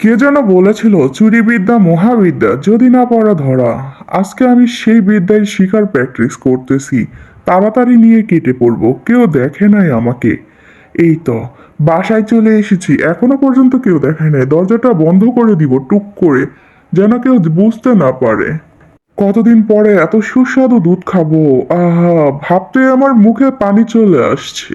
কে যেন বলেছিল চুরি বিদ্যা মহাবিদ্যা যদি না পড়া ধরা। আজকে আমি সেই বিদ্যায় শিকার প্র্যাকটিস করতেছি। তাড়াতাড়ি নিয়ে কেটে পড়বো, কেউ দেখে নাই আমাকে। এই তো বাসায় চলে এসেছি, এখনো পর্যন্ত কেউ দেখে নাই। দরজাটা বন্ধ করে দিব টুক করে, যেন কেউ বুঝতে না পারে। কতদিন পরে এত সুস্বাদু দুধ খাবো, আহা, ভাবতে আমার মুখে পানি চলে আসছে।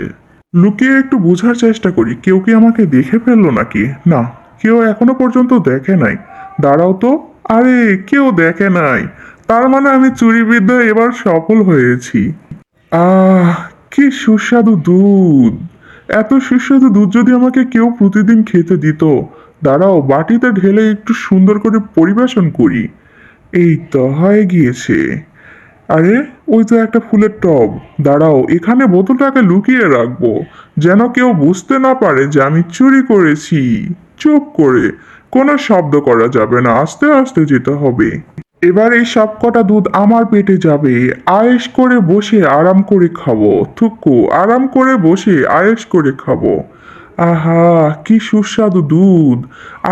লুকিয়ে একটু বোঝার চেষ্টা করি, কেউ কি আমাকে দেখে ফেললো নাকি? না, কেউ এখনো পর্যন্ত দেখে নাই। দাঁড়াও তো, আরে কেউ দেখে নাই, তার মানে আমি চুরি বিদ্যায় এবার সফল হয়েছি। আহ, কি সুস্বাদু দুধ! এত সুস্বাদু দুধ যদি আমাকে কেউ প্রতিদিন খেতে দিত। দাঁড়াও, বাটিতে ঢেলে একটু সুন্দর করে পরিবেশন করি। এই তো হয়ে গিয়েছে। আরে, ওই তো একটা ফুলের টব। দাঁড়াও, এখানে বোতলটাকে লুকিয়ে রাখবো, যেন কেউ বুঝতে না পারে যে আমি চুরি করেছি। চুপ করে, কোনো শব্দ করা যাবে না, আস্তে আস্তে যেতে হবে। এবার এই সবকটা দুধ আমার পেটে যাবে। আয়েশ করে বসে আরাম করে খাবো, থুকু আরাম করে বসে আয়েশ করে খাবো। আহা, কি সুস্বাদু দুধ!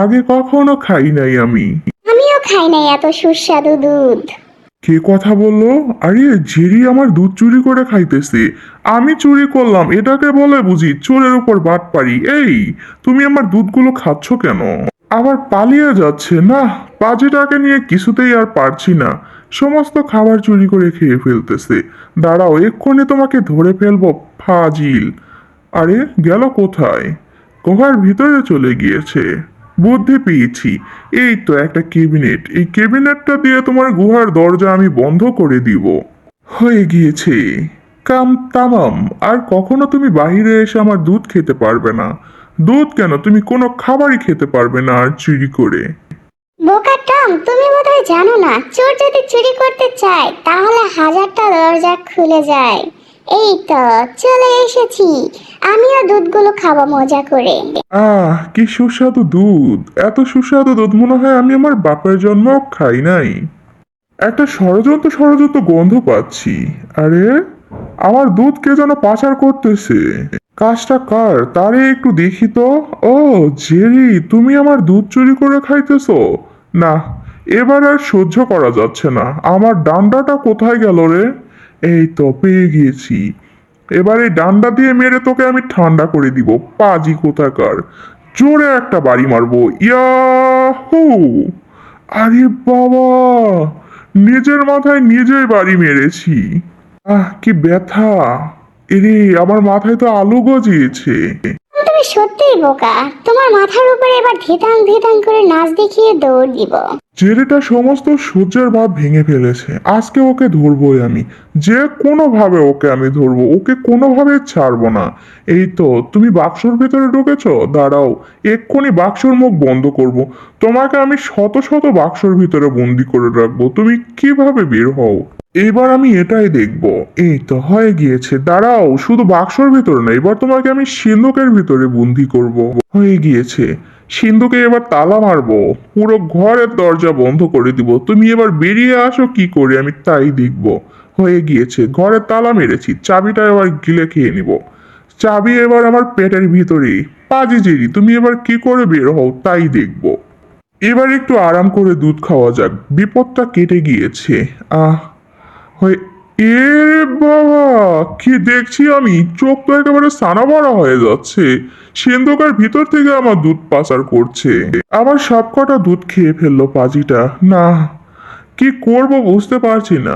আগে কখনো খাই নাই আমি। আমিও খাই নাই এত সুস্বাদু দুধ। কে কথা বললো? আরে, জেরি আমার দুধ চুরি করে খাইতেছে। আমি চুরি করলাম এটাকে বলে বুঝি চোরের উপর বাটপারি? এই, তুমি আমার দুধগুলো খাচ্ছ কেন? আবার পালিয়ে যাচ্ছে না। পাজিটাকে নিয়ে কিছুতেই আর পারছি না, সমস্ত খাবার চুরি করে খেয়ে ফেলতেছে। দাঁড়াও, এক্ষুনি তোমাকে ধরে ফেলবো, ফাজিল। আরে, গেল কোথায়? গুহার ভিতরে চলে গিয়েছে। বুদ্ধি পেয়েছি। এই তো একটা কেবিনেট, এই কেবিনেটটা দিয়ে তোমার গুহার দরজা আমি বন্ধ করে দিব। হয়ে গিয়েছে, কাম তামাম। আর কখনো তুমি বাইরে এসে আমার দুধ খেতে পারবে না। দুধ কেন, তুমি কোনো খাবারই খেতে পারবে না আর চুরি করে। বোকা টম, তুমি বোধহয় জানো না, চোর যদি চুরি করতে চায় তাহলে হাজারটা দরজা খুলে যায়। এই তো চলে এসেছি, আমিও দুধগুলো খাবো মজা করে। আহ, কি সুস্বাদু দুধ! এত সুস্বাদু দুধ মনে হয় আমি আমার বাপের জন্ম খাই নাই। একটা ষড়যন্ত্র ষড়যন্ত্র গন্ধ পাচ্ছি। আরে, আমার দুধ কে যেন পাচার করতেছে। কাজটা কার তারে একটু দেখি তো। ও, জেরি, তুমি আমার দুধ চুরি করে খাইতেছো? না, এবার আর সহ্য করা যাচ্ছে না। আমার ডান্ডাটা কোথায় গেল রে? এই তো পেয়ে গিয়েছি। এবার এই ডান্ডা দিয়ে মেরে তোকে আমি ঠান্ডা করে দিব, পাজি কোথাকার। জোরে একটা বাড়ি মারবো, ইয়াহু! আরে বাবা, নিজের মাথায় নিজেই বাড়ি মেরেছি। আহ, কি ব্যথা! এরে, আমার মাথায় তো আলু গজিয়েছে। তুমি সত্যিই বোকা, তোমার মাথার উপরে এবার ধিতাং ধিতাং করে নাচ দেখিয়ে দৌড় দিব। জেরেটা সমস্ত সূর্যের ভাব ভেঙে ফেলেছে। আজকে ওকে ধরবোই আমি, যে কোনো ভাবে ওকে আমি ধরবো, ওকে কোনোভাবে ছাড়বো না। এই তো, তুমি বাক্সর ভেতরে ঢুকেছো। দাঁড়াও, এক্ষুনি বাক্সর মুখ বন্ধ করব। তোমাকে আমি শত শত বাক্সর ভিতরে বন্দি করে রাখবো, তুমি কিভাবে বের হও। এবার আমি এটাই দেখব। এই তো হয়ে গিয়েছে। দাঁড়াও, শুধু বাক্সর ভিতরে না, এবার তোমাকে আমি সিন্ধুকের ভিতরে বন্দি করব। হয়ে গিয়েছে। সিন্ধুকে এবার তালা মারবো, পুরো ঘরের দরজা বন্ধ করে দিব। তুমি এবার বেরিয়ে আসো কি করে, আমি তাই দেখব। হয়ে গিয়েছে, ঘরে তালা মেরেছি, চাবিটা এবার গিলে খেয়ে নিব। চাবি এবার আমার পেটের ভিতরেই। পাজি জেরি, তুমি এবার কি করে বের হও তাই দেখব। এবার একটু আরাম করে দুধ খাওয়া যাক, বিপদটা কেটে গিয়েছে। আহ, হয়ে এ বাবা, কি দেখছি আমি! চোখ তো একেবারে সানা বড়া হয়ে যাচ্ছে। সিন্ধুকের ভিতর থেকে আমার দুধ পাচার করছে। আবার সবকটা দুধ খেয়ে ফেললো পাজিটা। না, কি করব বুঝতে পারছি না।